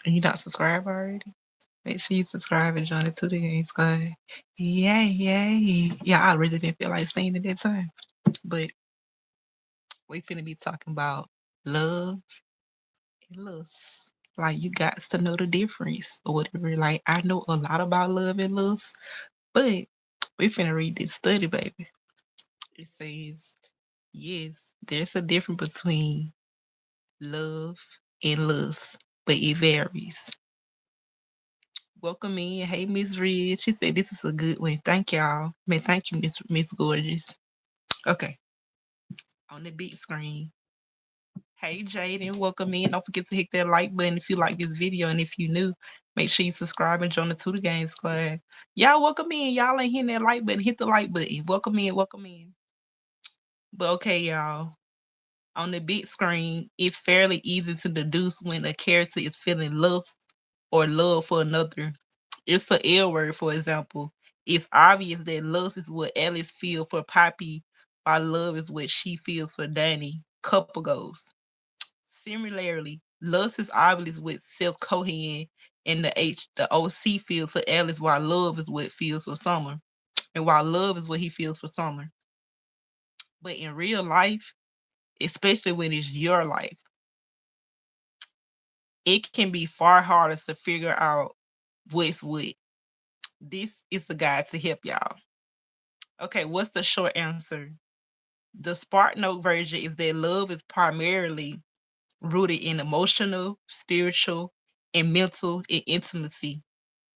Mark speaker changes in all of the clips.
Speaker 1: Are you not subscribed already? Make sure you subscribe and join the To The Game Squad. Yay, yay. Yeah, I really didn't feel like saying it that time. But we finna be talking about love and lust. Like you got to know the difference or whatever. Like I know a lot about love and lust, but we finna read this study, baby. It says, yes, there's a difference between love and lust, but it varies. Welcome in. Hey, Miss Red. She said this is a good one. Thank y'all. Man, thank you, Miss Gorgeous. Okay, on the big screen. Hey, Jaden. Welcome in. Don't forget to hit that like button if you like this video, and if you new, make sure you subscribe and join the To The Game Squad. Y'all welcome in. Y'all ain't hitting that like button. Hit the like button. Welcome in. Welcome in. But okay, y'all. On the big screen, it's fairly easy to deduce when a character is feeling lust or love for another. It's an L word, for example. It's obvious that lust is what Alice feels for Poppy, while love is what she feels for Danny. Couple goals. Similarly, lust is obvious what Seth Cohen and the OC feels for Alice, while love is what feels for Summer. And while love is what he feels for Summer. But in real life, especially when it's your life, it can be far harder to figure out what's what. This is the guide to help y'all. Okay, what's the short answer? The Spark Note version is that love is primarily rooted in emotional, spiritual, and mental and intimacy,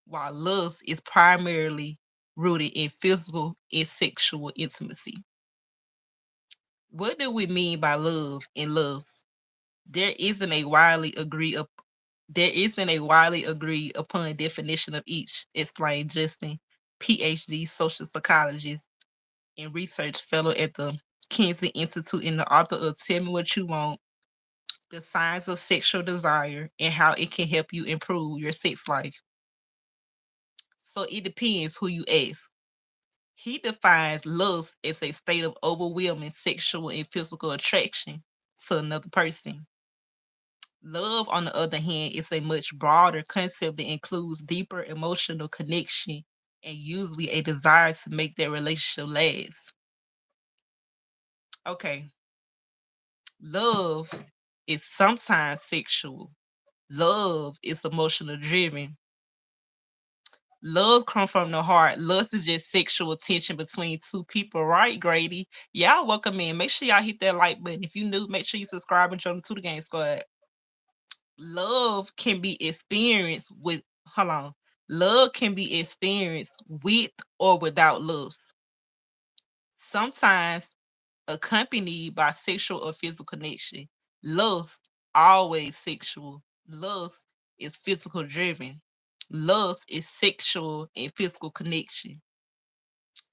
Speaker 1: while lust is primarily rooted in physical and sexual intimacy. What do we mean by love and lust? There isn't a widely agreed upon definition of each, explained Justin, PhD social psychologist and research fellow at the Kinsey Institute and the author of Tell Me What You Want, The Signs of Sexual Desire, and How It Can Help You Improve Your Sex Life. So it depends who you ask. He defines lust as a state of overwhelming sexual and physical attraction to another person. Love, on the other hand, is a much broader concept that includes deeper emotional connection and usually a desire to make that relationship last. Okay, love is sometimes sexual. Love is emotional driven. Love comes from the heart. Lust is just sexual tension between two people, right, Grady? Y'all welcome in. Make sure y'all hit that like button. If you new, make sure you subscribe and join the To The Game Squad. Love can be experienced with, hold on. Love can be experienced with or without lust. Sometimes accompanied by sexual or physical connection. Lust, always sexual. Lust is physical driven. Lust is sexual and physical connection.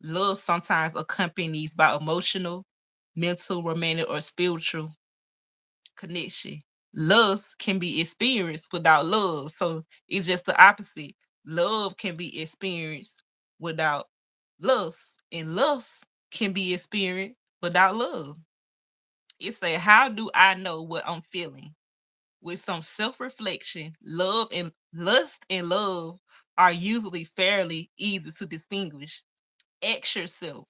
Speaker 1: Love sometimes accompanies by emotional, mental, romantic, or spiritual connection. Lust can be experienced without love. So it's just the opposite. Love can be experienced without lust, and lust can be experienced without love. It said, how do I know what I'm feeling? With some self-reflection, love and lust and love are usually fairly easy to distinguish. Ask yourself,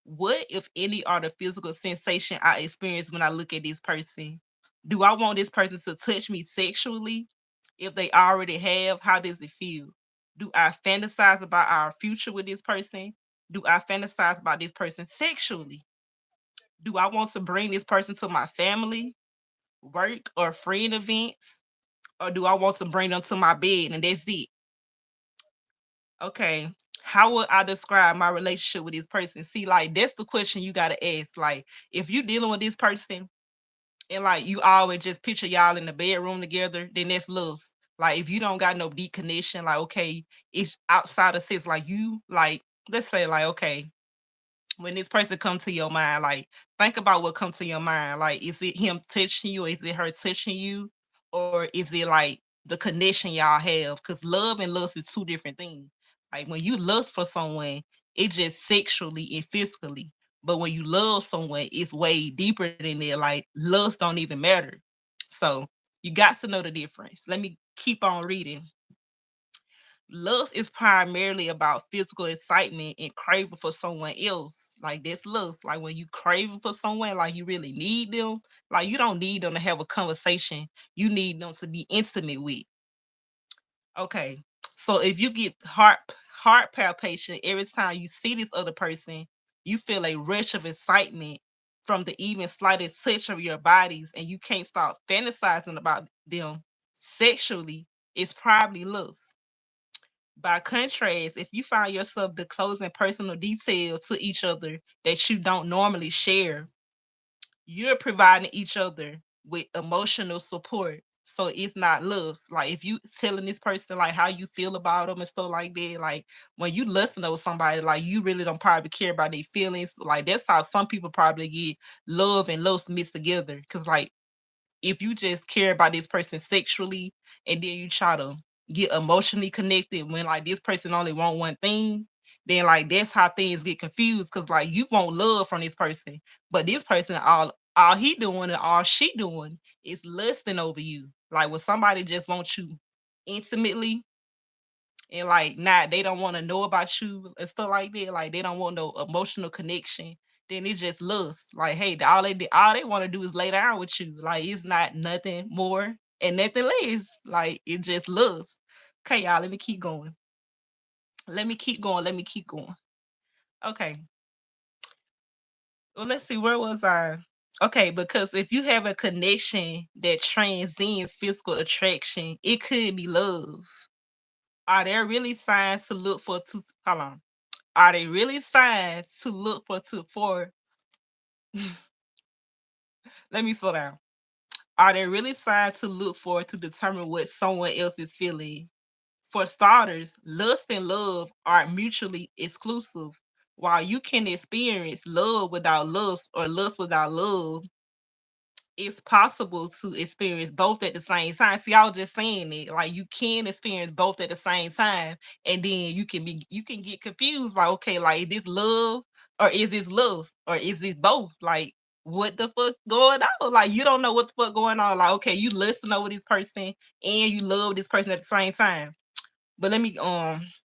Speaker 1: what, if any, are the physical sensation I experience when I look at this person? Do I want this person to touch me sexually? If they already have, how does it feel? Do I fantasize about our future with this person? Do I fantasize about this person sexually? Do I want to bring this person to my family, work, or friend events? Or do I want to bring them to my bed and that's it? Okay, how would I describe my relationship with this person? See, like, that's the question you got to ask. Like, if you dealing with this person and like you always just picture y'all in the bedroom together, then that's lust. Like, if you don't got no deep connection, like, okay, it's outside of sex. Like, you, like, let's say, like, okay, when this person come to your mind, like, think about what come to your mind. Like, is it him touching you, or is it her touching you, or is it like the connection y'all have? Because love and lust is two different things. Like, when you lust for someone, it's just sexually and physically. But when you love someone, it's way deeper than that. Like, lust don't even matter. So you got to know the difference. Keep on reading. Lust is primarily about physical excitement and craving for someone else. Like that's lust. Like when you craving for someone, like you really need them. Like you don't need them to have a conversation. You need them to be intimate with. Okay. So if you get heart palpitation every time you see this other person, you feel a rush of excitement from the even slightest touch of your bodies, and you can't stop fantasizing about them sexually, it's probably lust. By contrast, if you find yourself disclosing personal details to each other that you don't normally share, you're providing each other with emotional support. So it's not love. Like if you telling this person like how you feel about them and stuff like that, like when you listen to somebody, like you really don't probably care about their feelings. Like that's how some people probably get love and lust mixed together. Cause like if you just care about this person sexually and then you try to get emotionally connected when like this person only want one thing, then like that's how things get confused because like you want love from this person, but this person all he doing and all she doing is lusting over you. Like when somebody just wants you intimately and like not they don't want to know about you and stuff like that. Like they don't want no emotional connection. Then it just looks like, hey, all they want to do is lay down with you. Like it's not nothing more and nothing less. Like it just looks. Okay, y'all, let me keep going. Let me keep going. Let me keep going. Okay. Well, let's see. Where was I? Okay, because if you have a connection that transcends physical attraction, it could be love. Are there really signs to look for? To hold on. Are they really signs to look for let me slow down. Are they really signs to look for to determine what someone else is feeling? For starters, lust and love are mutually exclusive. While you can experience love without lust or lust without love, it's possible to experience both at the same time. See, I was just saying it. Like you can experience both at the same time, and then you can get confused. Like, okay, like is this love or is this love or is this both? Like, what the fuck going on? Like, you don't know what the fuck going on. Like, okay, you listen over this person and you love this person at the same time. But let me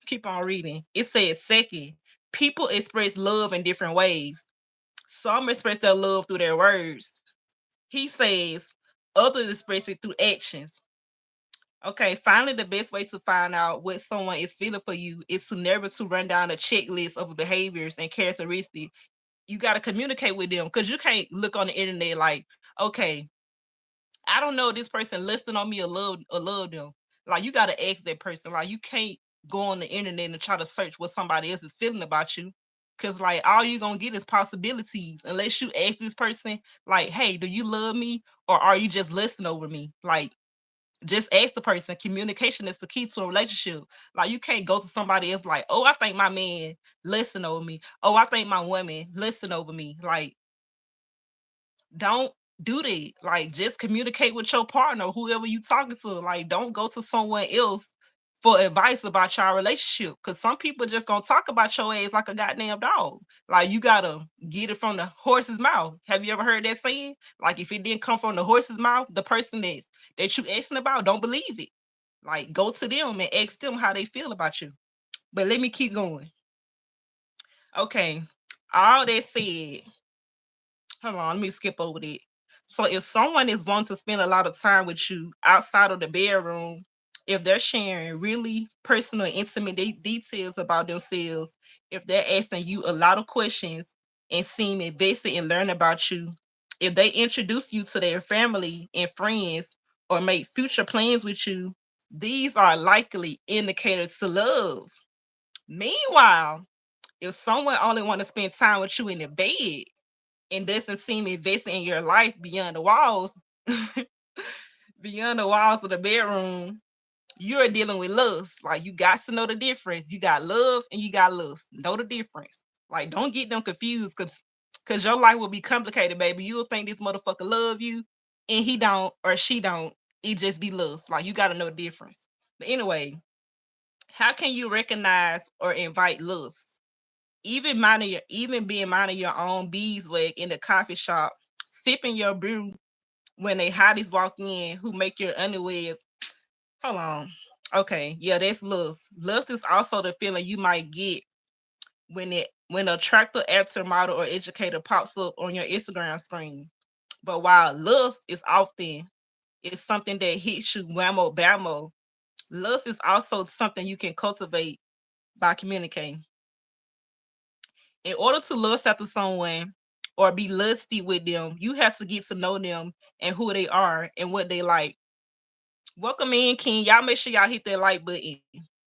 Speaker 1: keep on reading. It says second, people express love in different ways. Some express their love through their words. He says others express it through actions. Okay, finally, the best way to find out what someone is feeling for you is to never to run down a checklist of behaviors and characteristics. You got to communicate with them because you can't look on the internet like, okay, I don't know if this person listening on me or love them. Like you got to ask that person. Like you can't go on the internet and try to search what somebody else is feeling about you. Cause like all you gonna get is possibilities unless you ask this person, like, hey, do you love me? Or are you just listening over me? Like just ask the person. Communication is the key to a relationship. Like you can't go to somebody else like, oh, I think my man listen over me. Oh, I think my woman listen over me. Like don't do that. Like, just communicate with your partner, whoever you talking to. Like, don't go to someone else for advice about your relationship. Cause some people just gonna talk about your ass like a goddamn dog. Like, you gotta get it from the horse's mouth. Have you ever heard that saying? Like, if it didn't come from the horse's mouth, the person that you asking about, don't believe it. Like, go to them and ask them how they feel about you. But let me keep going. Okay. All that said, hold on, let me skip over that. So if someone is wanting to spend a lot of time with you outside of the bedroom, if they're sharing really personal, intimate details about themselves, if they're asking you a lot of questions and seem invested in learning about you, if they introduce you to their family and friends or make future plans with you, these are likely indicators to love. Meanwhile, if someone only want to spend time with you in the bed, and doesn't seem invested in your life beyond the walls, beyond the walls of the bedroom, you're dealing with lust. Like you got to know the difference. You got love and you got lust. Know the difference. Like don't get them confused because your life will be complicated, baby. You'll think this motherfucker love you and he don't or she don't. It just be lust. Like you gotta know the difference. But anyway, how can you recognize or invite lust? Even being minding your own beeswag in the coffee shop, sipping your brew when they hotties walk in who make your underwears. Hold on. Okay, yeah, that's lust. Lust is also the feeling you might get when an attractive actor, model, or educator pops up on your Instagram screen. But while lust is often it's something that hits you whammo bammo, lust is also something you can cultivate by communicating. In order to lust after someone or be lusty with them, you have to get to know them and who they are and what they like. Welcome in, King. Y'all make sure y'all hit that like button.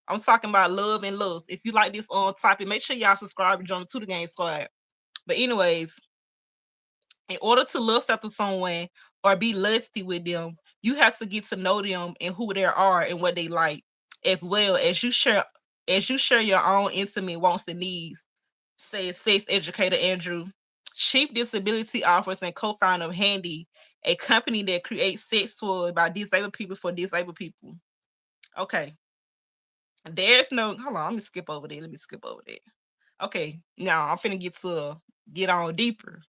Speaker 1: I'm talking about love and lust. If you like this topic, make sure y'all subscribe and join to the game squad. But anyways, in order to lust after someone or be lusty with them, you have to get to know them and who they are and what they like, as well as you share your own intimate wants and needs. Says sex educator Andrew. Chief Disability Office and co-founder of Handy, a company that creates sex toys by disabled people for disabled people. Okay. There's no hold on, let me skip over there. Let me skip over there. Okay, now I'm finna get on deeper.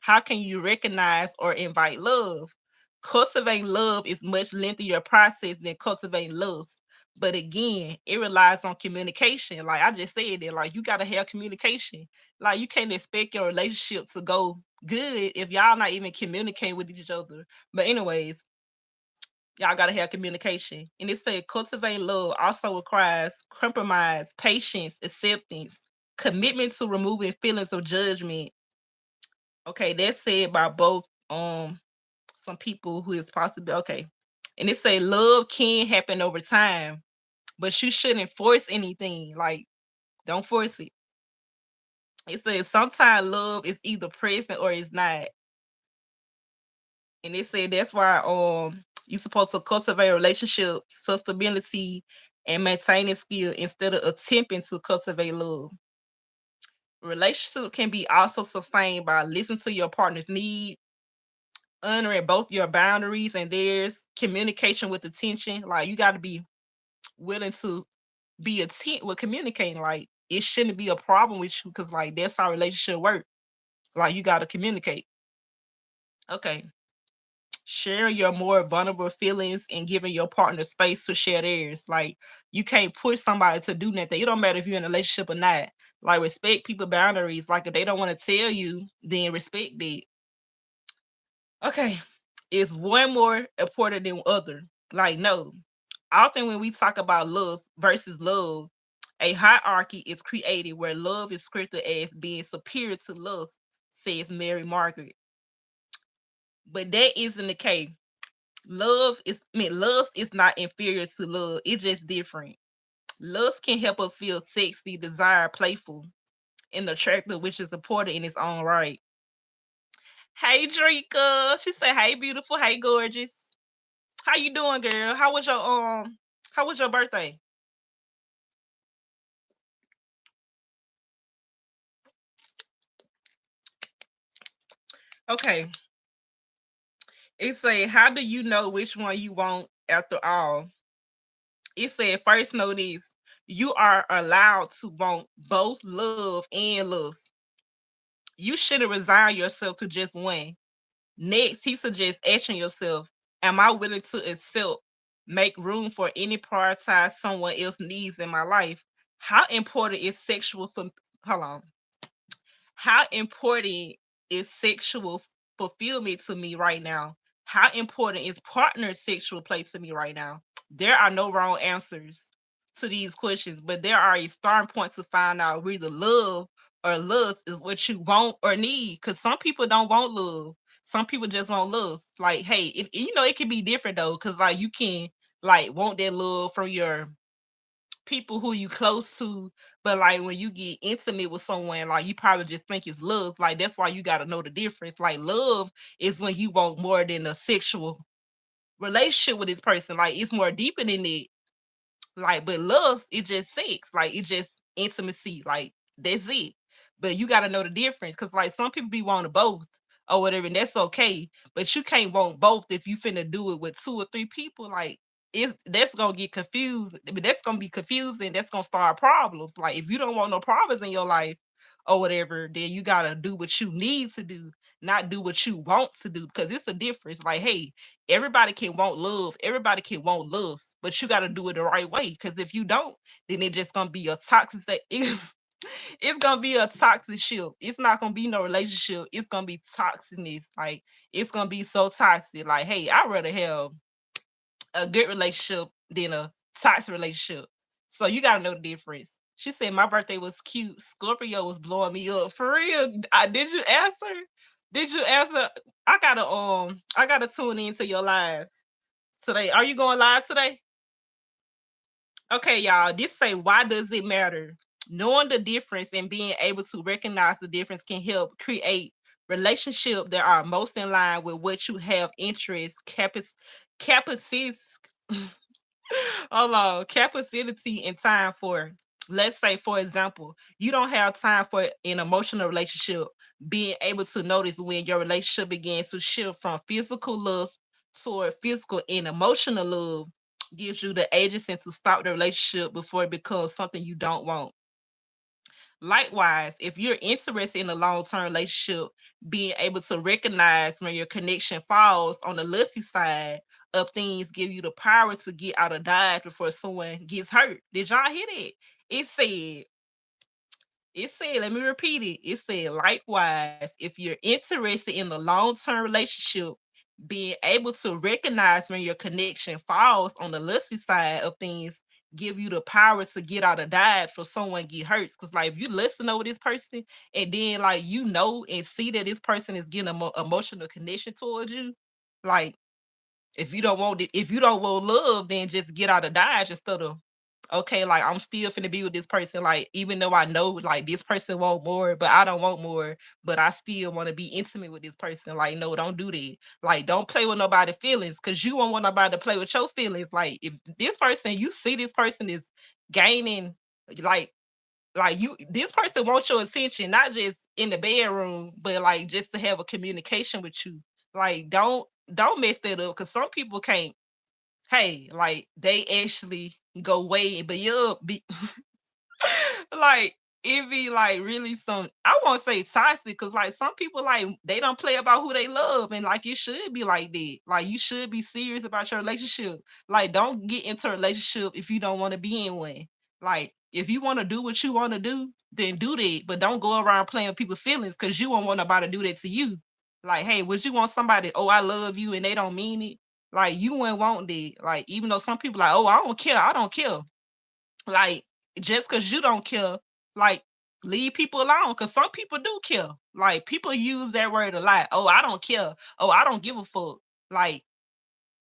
Speaker 1: How can you recognize or invite love? Cultivating love is much lengthier process than cultivating lust. But again, it relies on communication. Like I just said that, like you gotta have communication. Like you can't expect your relationship to go good if y'all not even communicating with each other. But anyways, y'all gotta have communication. And it said cultivating love also requires compromise, patience, acceptance, commitment to removing feelings of judgment. Okay, that's said by both some people who is possible. Okay. And it say love can happen over time, but you shouldn't force anything. Like, don't force it. It says sometimes love is either present or it's not. And it said that's why you're supposed to cultivate a relationship, sustainability, and maintaining skill instead of attempting to cultivate love. Relationship can be also sustained by listening to your partner's need, honoring both your boundaries and theirs, communication with attention. Like you got to be willing to be attent with communicating. Like it shouldn't be a problem with you because like that's how relationship work. Like you got to communicate. Okay, sharing your more vulnerable feelings and giving your partner space to share theirs. Like you can't push somebody to do nothing. It don't matter if you're in a relationship or not. Like respect people boundaries. Like if they don't want to tell you, then respect it. Okay, is one more important than other? Like no. Often when we talk about love versus love, a hierarchy is created where love is scripted as being superior to love, says Mary Margaret. But that isn't the case. Love is not inferior to love. It's just different. Love can help us feel sexy, desired, playful, and attractive, which is important in its own right. Hey Drika. She said, hey beautiful, hey gorgeous. How you doing, girl? How was your birthday? Okay. It say, how do you know which one you want after all? It said, first know this. You are allowed to want both love and lust. You shouldn't resign yourself to just one. Next, he suggests asking yourself, am I willing to accept, make room for any prioritize someone else's needs in my life? How important is sexual hold on. How important is sexual fulfillment to me right now? How important is partner sexual play to me right now? There are no wrong answers to these questions, but there are a starting point to find out whether love or lust is what you want or need. Because some people don't want love. Some people just want love. Like, hey, it can be different though, because like you can like want that love from your people who you close to, but like when you get intimate with someone, like you probably just think it's love. Like that's why you got to know the difference. Like love is when you want more than a sexual relationship with this person. Like it's more deeper than it. Like, but love is just sex. Like it's just intimacy. Like that's it. But you got to know the difference because like some people be wanting both or whatever, and that's okay. But you can't want both if you finna do it with two or three people. Like that's gonna get confused. I mean, that's gonna be confusing. That's gonna start problems. Like if you don't want no problems in your life, or whatever, then you gotta do what you need to do, not do what you want to do. Because it's a difference. Like, hey, everybody can want love, everybody can want love, but you gotta do it the right way. Because if you don't, then it's just gonna be a toxic. It's gonna be a toxic ship. It's not gonna be no relationship. It's gonna be toxicness. Like it's gonna be so toxic. Like, hey, I'd rather have a good relationship than a toxic relationship. So you gotta know the difference. She said my birthday was cute. Scorpio was blowing me up. For real. Did you answer? Did you answer? I gotta tune into your live today. Are you going live today? Okay, y'all. This say why does it matter? Knowing the difference and being able to recognize the difference can help create relationships that are most in line with what you have interest, capacities, hold on, capacity and time for. Let's say, for example, you don't have time for an emotional relationship. Being able to notice when your relationship begins to shift from physical love toward physical and emotional love gives you the agency to stop the relationship before it becomes something you don't want. Likewise, if you're interested in a long-term relationship, being able to recognize when your connection falls on the lusty side of things give you the power to get out of dodge before someone gets hurt. Did y'all hear that? It said, let me repeat it. It said, likewise, if you're interested in a long-term relationship, being able to recognize when your connection falls on the lusty side of things give you the power to get out of dodge for someone get hurt. Cause like if you listen over this person and then like you know and see that this person is getting emotional connection towards you, like if you don't want love, then just get out of dodge instead of okay, like I'm still finna be with this person. Like, even though I know like this person want more, but I don't want more, but I still want to be intimate with this person. Like, no, don't do that. Like, don't play with nobody's feelings because you won't want nobody to play with your feelings. Like, if this person, you see this person is gaining, like, you this person wants your attention, not just in the bedroom, but like just to have a communication with you. Like, don't mess that up because some people can't. Hey, like they actually go way, but you'll be like it be like really some I won't say toxic because like some people like they don't play about who they love and like it should be like that. Like you should be serious about your relationship. Like don't get into a relationship if you don't want to be in one. Like if you want to do what you want to do, then do that. But don't go around playing with people's feelings because you won't want nobody to do that to you. Like, hey, would you want somebody, oh, I love you, and they don't mean it? Like you wouldn't want that. Like, even though some people like, oh, I don't care. Like just because you don't care, like leave people alone. Cause some people do care. Like people use that word a lot. Oh, I don't care. Oh, I don't give a fuck. Like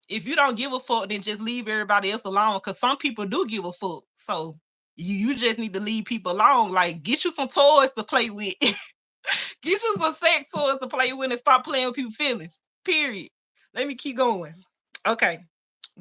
Speaker 1: if you don't give a fuck, then just leave everybody else alone. Cause some people do give a fuck. So you just need to leave people alone. Like get you some toys to play with. Get you some sex toys to play with and stop playing with people's feelings. Period. Let me keep going. Okay.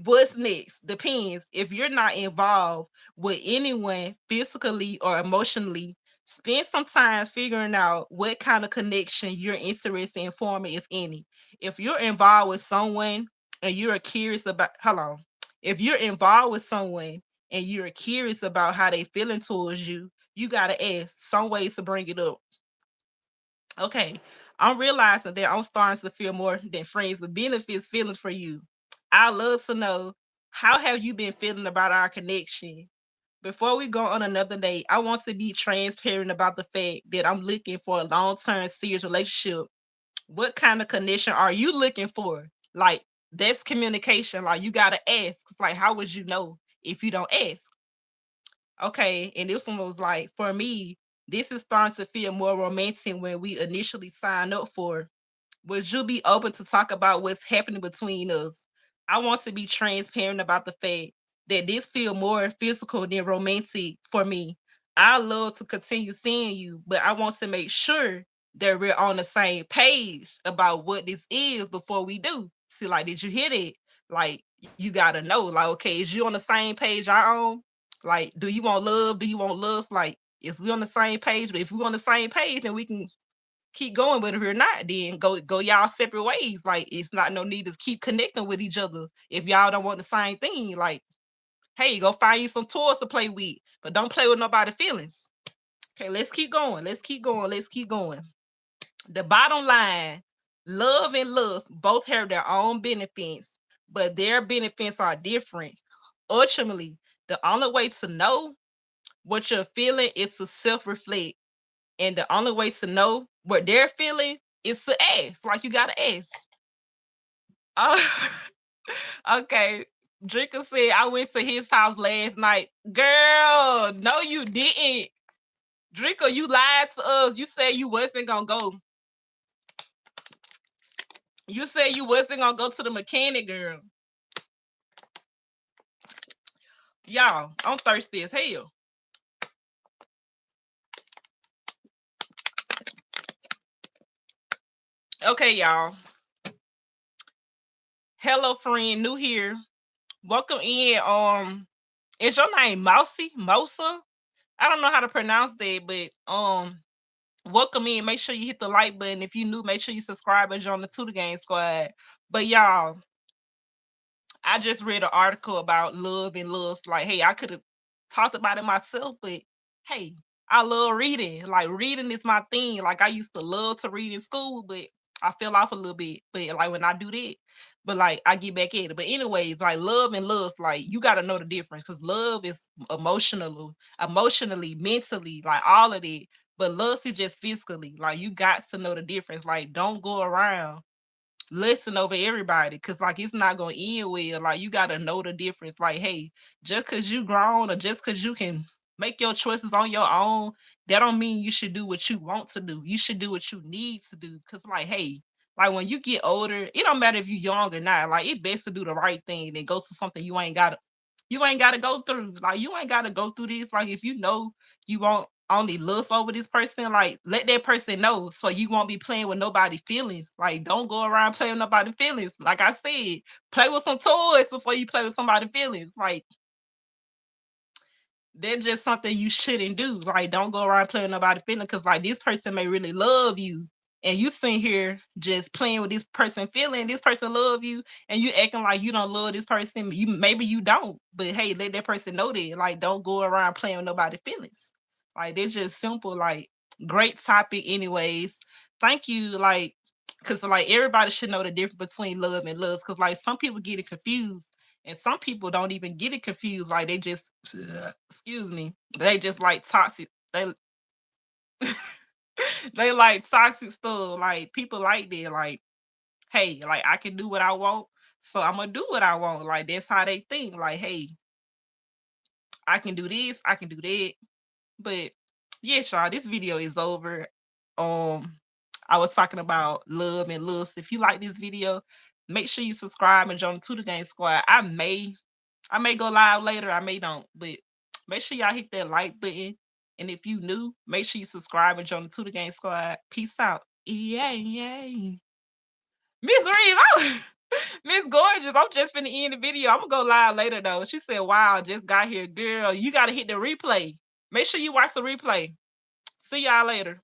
Speaker 1: What's next? Depends. If you're not involved with anyone physically or emotionally, spend some time figuring out what kind of connection you're interested in forming, if any. If you're involved with someone and you're curious about, hold on. If you're involved with someone and you're curious about how they feeling towards you, you gotta ask some ways to bring it up. Okay, I'm realizing that I'm starting to feel more than friends with benefits feelings for you. I love to know how have you been feeling about our connection. Before we go on another date, I want to be transparent about the fact that I'm looking for a long-term serious relationship. What kind of connection are you looking for? Like that's communication. Like you gotta ask. Like how would you know if you don't ask? Okay, and this one was like, for me, this is starting to feel more romantic when we initially signed up for. Would you be open to talk about what's happening between us? I want to be transparent about the fact that this feel more physical than romantic for me. I love to continue seeing you, but I want to make sure that we're on the same page about what this is before we do. See, like, did you hear that? Like, you gotta know, like, okay, is you on the same page I on? Like, do you want love? Do you want love? Like, is we on the same page? But if we on the same page, then we can keep going. But if you're not, then go y'all separate ways. Like it's not no need to keep connecting with each other if y'all don't want the same thing. Like, hey, go find you some toys to play with, but don't play with nobody's feelings. Okay, let's keep going. Let's keep going. Let's keep going. The bottom line, love and lust both have their own benefits, but their benefits are different. Ultimately, the only way to know what you're feeling is to self-reflect. And the only way to know what they're feeling is to ask. Like you gotta ask. Uh, okay. Drinker said I went to his house last night. Girl, no, you didn't. Drinker, you lied to us. You said you wasn't gonna go. You said you wasn't gonna go to the mechanic, girl. Y'all, I'm thirsty as hell. Okay, y'all. Hello, friend, new here. Welcome in. Is your name Mousy? Mosa? I don't know how to pronounce that, but welcome in. Make sure you hit the like button. If you new, make sure you subscribe and join the Tutor Game Squad. But y'all, I just read an article about love and lust. Like, hey, I could have talked about it myself, but hey, I love reading. Like, reading is my thing. Like, I used to love to read in school, but I fell off a little bit. But like when I do that, but like I get back at it. But anyways, like love and lust, like you gotta know the difference because love is emotionally, mentally, like all of it. But lust is just physically. Like you got to know the difference. Like, don't go around listen over everybody because like it's not gonna end well. Like you gotta know the difference. Like, hey, just cause you grown or just cause you can make your choices on your own, that don't mean you should do what you want to do. You should do what you need to do. Cause like, hey, like when you get older, it don't matter if you're young or not. Like it's best to do the right thing than go to something you ain't gotta go through. Like you ain't gotta go through this. Like if you know you won't only lust over this person, like let that person know so you won't be playing with nobody's feelings. Like don't go around playing with nobody's feelings. Like I said, play with some toys before you play with somebody's feelings. Like they're just something you shouldn't do. Like, don't go around playing nobody feeling because like this person may really love you. And you sitting here just playing with this person feeling, this person love you, and you acting like you don't love this person. You maybe you don't, but hey, let that person know that. Like, don't go around playing with nobody feelings. Like, they're just simple, like great topic, anyways. Thank you, like, because like everybody should know the difference between love and lust. Because like some people get it confused and some people don't even get it confused. Like they just, excuse me, they just like toxic. They they like toxic stuff. Like people like that. Like, hey, like I can do what I want, so I'm gonna do what I want. Like that's how they think. Like, hey, I can do this, I can do that. But yeah, y'all, this video is over. Um, I was talking about love and lust. If you like this video, make sure you subscribe and join the Tutor Game Squad. I may go live later, I may don't, but make sure y'all hit that like button. And if you new, make sure you subscribe and join the Tutor Game Squad. Peace out. Yay, yay. Miss Reeves, Miss Gorgeous, I'm just finna end the video. I'm gonna go live later though. She said, wow, just got here. Girl, you gotta hit the replay. Make sure you watch the replay. See y'all later.